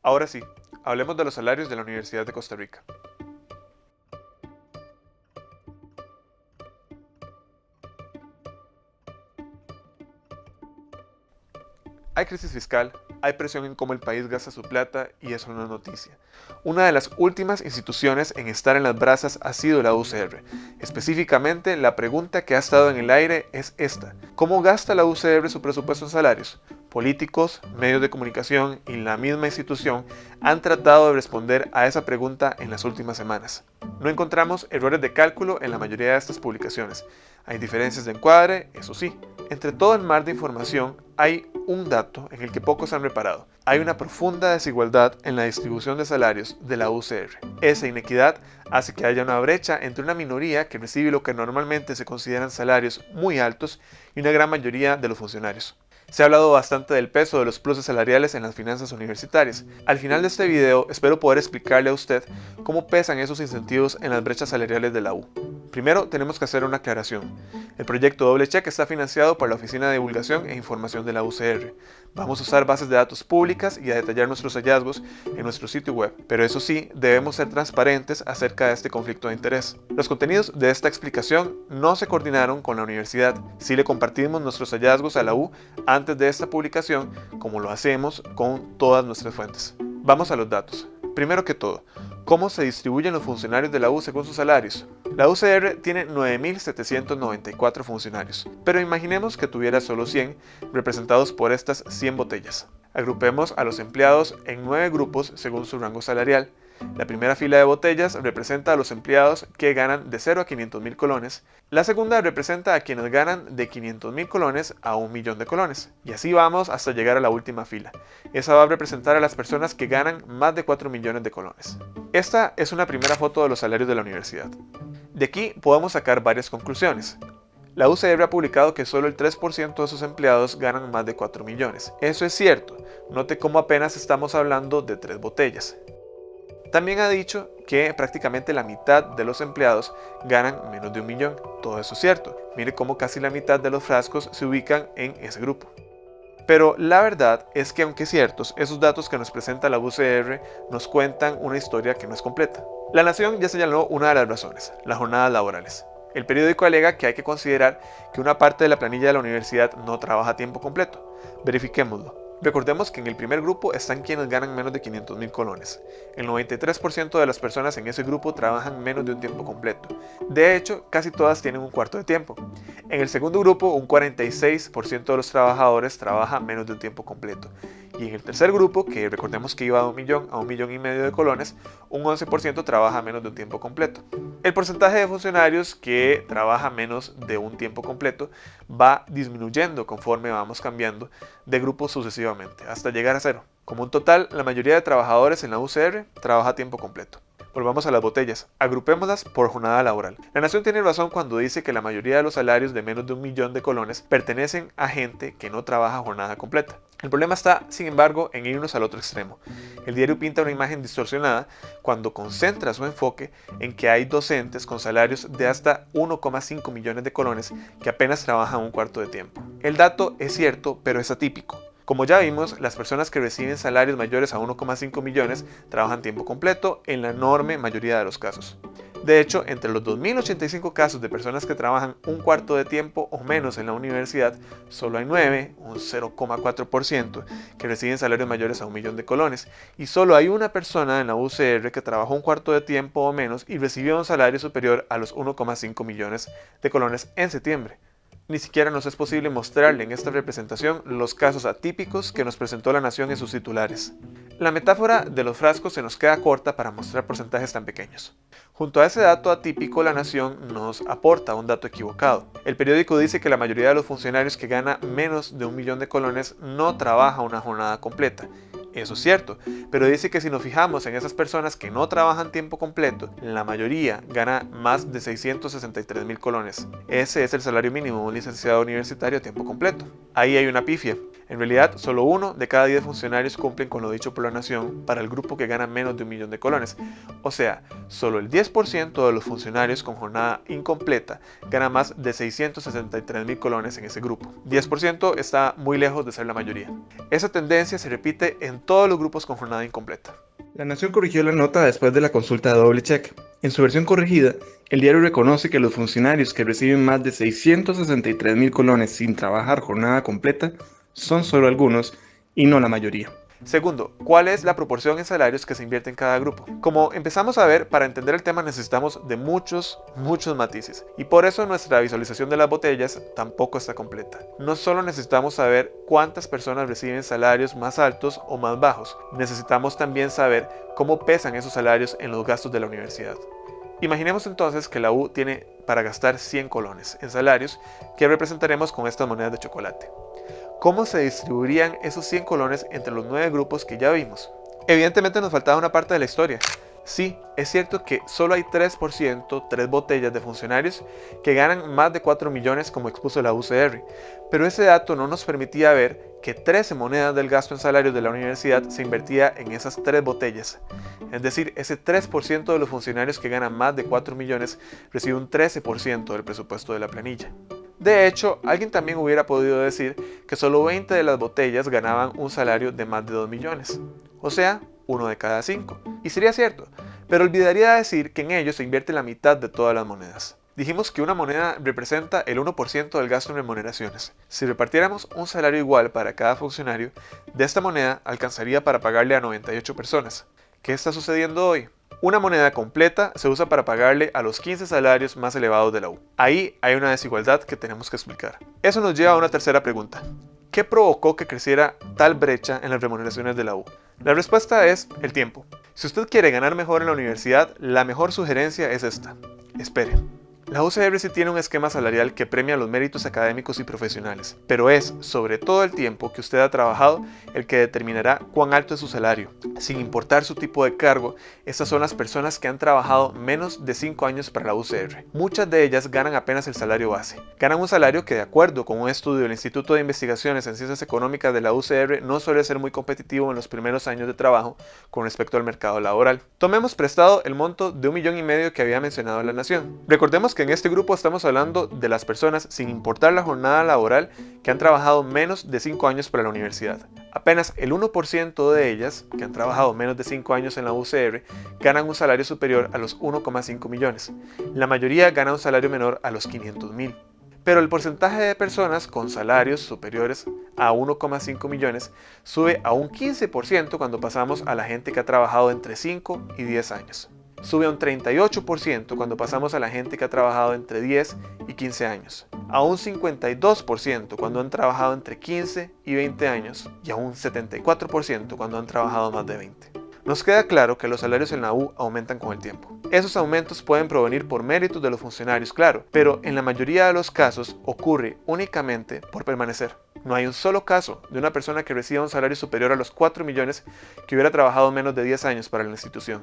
Ahora sí, hablemos de los salarios de la Universidad de Costa Rica. Hay crisis fiscal, hay presión en cómo el país gasta su plata y eso no es noticia. Una de las últimas instituciones en estar en las brasas ha sido la UCR. Específicamente, la pregunta que ha estado en el aire es esta: ¿cómo gasta la UCR su presupuesto en salarios? Políticos, medios de comunicación y la misma institución han tratado de responder a esa pregunta en las últimas semanas. No encontramos errores de cálculo en la mayoría de estas publicaciones. Hay diferencias de encuadre, eso sí. Entre todo el mar de información hay un dato en el que pocos han reparado. Hay una profunda desigualdad en la distribución de salarios de la UCR. Esa inequidad hace que haya una brecha entre una minoría que recibe lo que normalmente se consideran salarios muy altos y una gran mayoría de los funcionarios. Se ha hablado bastante del peso de los pluses salariales en las finanzas universitarias. Al final de este video espero poder explicarle a usted cómo pesan esos incentivos en las brechas salariales de la U. Primero tenemos que hacer una aclaración. El proyecto Doble Check está financiado por la Oficina de Divulgación e Información de la UCR. Vamos a usar bases de datos públicas y a detallar nuestros hallazgos en nuestro sitio web, pero eso sí, debemos ser transparentes acerca de este conflicto de interés. Los contenidos de esta explicación no se coordinaron con la universidad. Sí le compartimos nuestros hallazgos a la U antes de esta publicación, como lo hacemos con todas nuestras fuentes. Vamos a los datos. Primero que todo, ¿cómo se distribuyen los funcionarios de la U según sus salarios? La UCR tiene 9.794 funcionarios, pero imaginemos que tuviera solo 100, representados por estas 100 botellas. Agrupemos a los empleados en 9 grupos según su rango salarial. La primera fila de botellas representa a los empleados que ganan de 0 a 500.000 colones. La segunda representa a quienes ganan de 500.000 colones a 1.000.000 de colones. Y así vamos hasta llegar a la última fila. Esa va a representar a las personas que ganan más de 4 millones de colones. Esta es una primera foto de los salarios de la universidad. De aquí podemos sacar varias conclusiones. La UCR ha publicado que solo el 3% de sus empleados ganan más de 4 millones. Eso es cierto. Note cómo apenas estamos hablando de 3 botellas. También ha dicho que prácticamente la mitad de los empleados ganan menos de 1 millón. Todo eso es cierto. Mire cómo casi la mitad de los frascos se ubican en ese grupo. Pero la verdad es que aunque ciertos, esos datos que nos presenta la UCR nos cuentan una historia que no es completa. La Nación ya señaló una de las razones: las jornadas laborales. El periódico alega que hay que considerar que una parte de la planilla de la universidad no trabaja a tiempo completo. Verifiquémoslo. Recordemos que en el primer grupo están quienes ganan menos de 500.000 colones. El 93% de las personas en ese grupo trabajan menos de un tiempo completo. De hecho, casi todas tienen un cuarto de tiempo. En el segundo grupo, un 46% de los trabajadores trabaja menos de un tiempo completo. Y en el tercer grupo, que recordemos que iba de 1 millón a 1,5 millones de colones, un 11% trabaja menos de un tiempo completo. El porcentaje de funcionarios que trabaja menos de un tiempo completo va disminuyendo conforme vamos cambiando de grupo sucesivamente, hasta llegar a 0. Como un total, la mayoría de trabajadores en la UCR trabaja a tiempo completo. Volvamos a las botellas, agrupémoslas por jornada laboral. La Nación tiene razón cuando dice que la mayoría de los salarios de menos de 1 millón de colones pertenecen a gente que no trabaja jornada completa. El problema está, sin embargo, en irnos al otro extremo. El diario pinta una imagen distorsionada cuando concentra su enfoque en que hay docentes con salarios de hasta 1,5 millones de colones que apenas trabajan un cuarto de tiempo. El dato es cierto, pero es atípico. Como ya vimos, las personas que reciben salarios mayores a 1,5 millones trabajan tiempo completo en la enorme mayoría de los casos. De hecho, entre los 2.085 casos de personas que trabajan un cuarto de tiempo o menos en la universidad, solo hay 9, un 0,4%, que reciben salarios mayores a 1 millón de colones, y solo hay una persona en la UCR que trabajó un cuarto de tiempo o menos y recibió un salario superior a los 1,5 millones de colones en septiembre. Ni siquiera nos es posible mostrarle en esta representación los casos atípicos que nos presentó la Nación en sus titulares. La metáfora de los frascos se nos queda corta para mostrar porcentajes tan pequeños. Junto a ese dato atípico, la Nación nos aporta un dato equivocado. El periódico dice que la mayoría de los funcionarios que gana menos de 1 millón de colones no trabaja una jornada completa. Eso es cierto, pero dice que si nos fijamos en esas personas que no trabajan tiempo completo, la mayoría gana más de 663.000 colones. Ese es el salario mínimo de un licenciado universitario a tiempo completo. Ahí hay una pifia. En realidad, solo 1 de cada 10 funcionarios cumplen con lo dicho por la Nación para el grupo que gana menos de 1 millón de colones. O sea, solo el 10% de los funcionarios con jornada incompleta gana más de 663.000 colones en ese grupo. 10% está muy lejos de ser la mayoría. Esa tendencia se repite en todos los grupos con jornada incompleta. La Nación corrigió la nota después de la consulta de doble check. En su versión corregida, el diario reconoce que los funcionarios que reciben más de 663.000 colones sin trabajar jornada completa son solo algunos y no la mayoría. Segundo, ¿cuál es la proporción en salarios que se invierte en cada grupo? Como empezamos a ver, para entender el tema necesitamos de muchos matices, y por eso nuestra visualización de las botellas tampoco está completa. No solo necesitamos saber cuántas personas reciben salarios más altos o más bajos, necesitamos también saber cómo pesan esos salarios en los gastos de la universidad. Imaginemos entonces que la U tiene para gastar 100 colones en salarios que representaremos con estas monedas de chocolate. ¿Cómo se distribuirían esos 100 colones entre los 9 grupos que ya vimos? Evidentemente nos faltaba una parte de la historia. Sí, es cierto que solo hay 3%, 3 botellas de funcionarios que ganan más de 4 millones como expuso la UCR, pero ese dato no nos permitía ver que 13 monedas del gasto en salarios de la universidad se invertía en esas 3 botellas. Es decir, ese 3% de los funcionarios que ganan más de 4 millones recibe un 13% del presupuesto de la planilla. De hecho, alguien también hubiera podido decir que solo 20 de las botellas ganaban un salario de más de 2 millones, o sea, 1 de cada 5. Y sería cierto, pero olvidaría decir que en ellos se invierte la mitad de todas las monedas. Dijimos que una moneda representa el 1% del gasto en remuneraciones. Si repartiéramos un salario igual para cada funcionario, de esta moneda alcanzaría para pagarle a 98 personas. ¿Qué está sucediendo hoy? Una moneda completa se usa para pagarle a los 15 salarios más elevados de la U. Ahí hay una desigualdad que tenemos que explicar. Eso nos lleva a una tercera pregunta. ¿Qué provocó que creciera tal brecha en las remuneraciones de la U? La respuesta es el tiempo. Si usted quiere ganar mejor en la universidad, la mejor sugerencia es esta. Espere. La UCR sí tiene un esquema salarial que premia los méritos académicos y profesionales, pero es, sobre todo el tiempo que usted ha trabajado, el que determinará cuán alto es su salario. Sin importar su tipo de cargo, estas son las personas que han trabajado menos de 5 años para la UCR. Muchas de ellas ganan apenas el salario base. Ganan un salario que, de acuerdo con un estudio del Instituto de Investigaciones en Ciencias Económicas de la UCR, no suele ser muy competitivo en los primeros años de trabajo con respecto al mercado laboral. Tomemos prestado el monto de 1,5 millones que había mencionado la Nación. Recordemos que en este grupo estamos hablando de las personas, sin importar la jornada laboral, que han trabajado menos de 5 años para la universidad. Apenas el 1% de ellas, que han trabajado menos de 5 años en la UCR, ganan un salario superior a los 1,5 millones. La mayoría gana un salario menor a los 500.000. Pero el porcentaje de personas con salarios superiores a 1,5 millones sube a un 15% cuando pasamos a la gente que ha trabajado entre 5 y 10 años. Sube a un 38% cuando pasamos a la gente que ha trabajado entre 10 y 15 años, a un 52% cuando han trabajado entre 15 y 20 años y a un 74% cuando han trabajado más de 20. Nos queda claro que los salarios en la U aumentan con el tiempo. Esos aumentos pueden provenir por méritos de los funcionarios, claro, pero en la mayoría de los casos ocurre únicamente por permanecer. No hay un solo caso de una persona que reciba un salario superior a los 4 millones que hubiera trabajado menos de 10 años para la institución.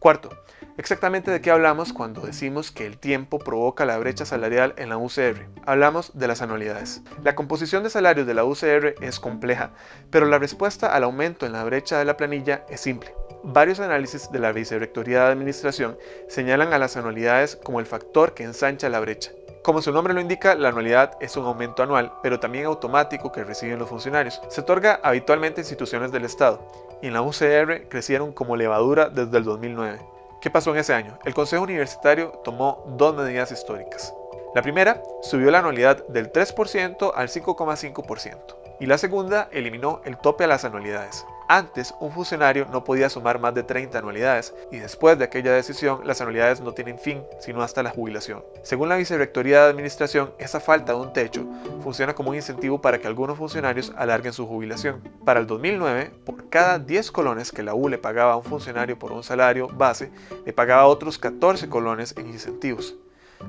Cuarto, exactamente de qué hablamos cuando decimos que el tiempo provoca la brecha salarial en la UCR. Hablamos de las anualidades. La composición de salarios de la UCR es compleja, pero la respuesta al aumento en la brecha de la planilla es simple. Varios análisis de la Vicerrectoría de Administración señalan a las anualidades como el factor que ensancha la brecha. Como su nombre lo indica, la anualidad es un aumento anual, pero también automático que reciben los funcionarios. Se otorga habitualmente a instituciones del Estado, y en la UCR crecieron como levadura desde el 2009. ¿Qué pasó en ese año? El Consejo Universitario tomó 2 medidas históricas. La primera, subió la anualidad del 3% al 5,5%, y la segunda, eliminó el tope a las anualidades. Antes, un funcionario no podía sumar más de 30 anualidades, y después de aquella decisión, las anualidades no tienen fin, sino hasta la jubilación. Según la Vicerrectoría de Administración, esa falta de un techo funciona como un incentivo para que algunos funcionarios alarguen su jubilación. Para el 2009, por cada 10 colones que la U le pagaba a un funcionario por un salario base, le pagaba otros 14 colones en incentivos.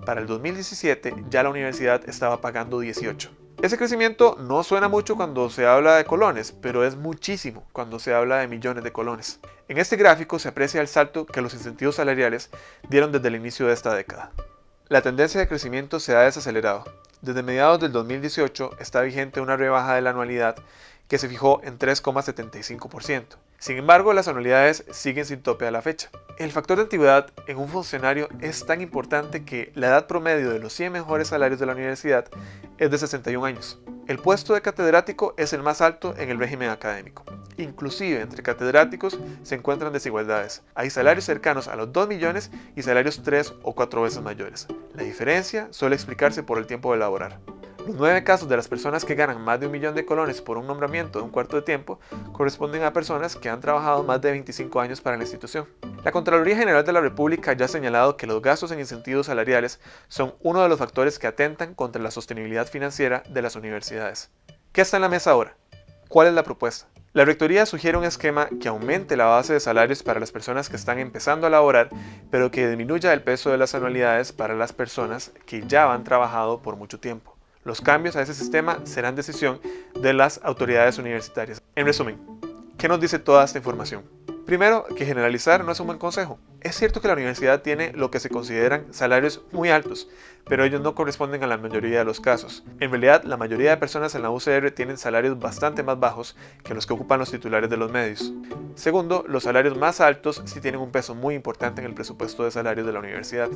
Para el 2017, ya la universidad estaba pagando 18. Ese crecimiento no suena mucho cuando se habla de colones, pero es muchísimo cuando se habla de millones de colones. En este gráfico se aprecia el salto que los incentivos salariales dieron desde el inicio de esta década. La tendencia de crecimiento se ha desacelerado. Desde mediados del 2018 está vigente una rebaja de la anualidad que se fijó en 3,75%. Sin embargo, las anualidades siguen sin tope a la fecha. El factor de antigüedad en un funcionario es tan importante que la edad promedio de los 100 mejores salarios de la universidad es de 61 años. El puesto de catedrático es el más alto en el régimen académico. Inclusive entre catedráticos se encuentran desigualdades. Hay salarios cercanos a los 2 millones y salarios 3 o 4 veces mayores. La diferencia suele explicarse por el tiempo de laborar. Los 9 casos de las personas que ganan más de 1 millón de colones por un nombramiento de un cuarto de tiempo corresponden a personas que han trabajado más de 25 años para la institución. La Contraloría General de la República ya ha señalado que los gastos en incentivos salariales son uno de los factores que atentan contra la sostenibilidad financiera de las universidades. ¿Qué está en la mesa ahora? ¿Cuál es la propuesta? La Rectoría sugiere un esquema que aumente la base de salarios para las personas que están empezando a laborar, pero que disminuya el peso de las anualidades para las personas que ya han trabajado por mucho tiempo. Los cambios a ese sistema serán decisión de las autoridades universitarias. En resumen, ¿qué nos dice toda esta información? Primero, que generalizar no es un buen consejo. Es cierto que la universidad tiene lo que se consideran salarios muy altos, pero ellos no corresponden a la mayoría de los casos. En realidad, la mayoría de personas en la UCR tienen salarios bastante más bajos que los que ocupan los titulares de los medios. Segundo, los salarios más altos sí tienen un peso muy importante en el presupuesto de salarios de la universidad.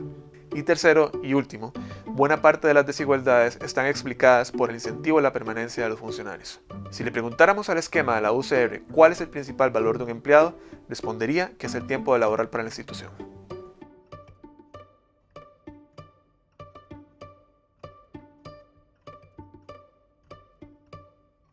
Y tercero y último, buena parte de las desigualdades están explicadas por el incentivo a la permanencia de los funcionarios. Si le preguntáramos al esquema de la UCR cuál es el principal valor de un empleado, respondería que es el tiempo laboral para la institución.